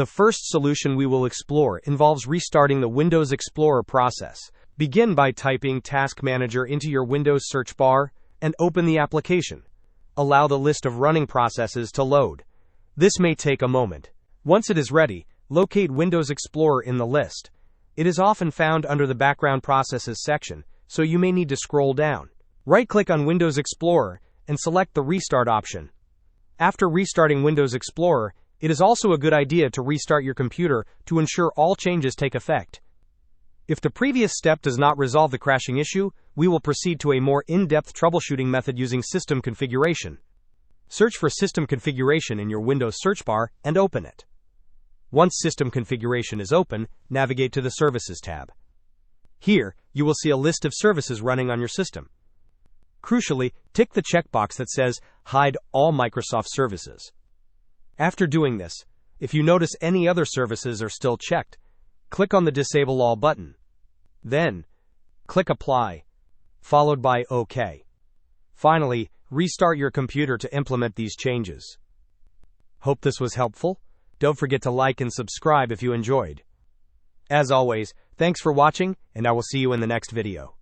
The first solution we will explore involves restarting the Windows Explorer process. Begin by typing Task Manager into your Windows search bar and open the application. Allow the list of running processes to load. This may take a moment. Once it is ready, locate Windows Explorer in the list. It is often found under the Background Processes section, so you may need to scroll down. Right-click on Windows Explorer and select the Restart option. After restarting Windows Explorer, it is also a good idea to restart your computer to ensure all changes take effect. If the previous step does not resolve the crashing issue, we will proceed to a more in-depth troubleshooting method using System Configuration. Search for System Configuration in your Windows search bar and open it. Once System Configuration is open, navigate to the Services tab. Here, you will see a list of services running on your system. Crucially, tick the checkbox that says Hide All Microsoft Services. After doing this, if you notice any other services are still checked, click on the Disable All button. Then, click Apply, followed by OK. Finally, restart your computer to implement these changes. Hope this was helpful. Don't forget to like and subscribe if you enjoyed. As always, thanks for watching, and I will see you in the next video.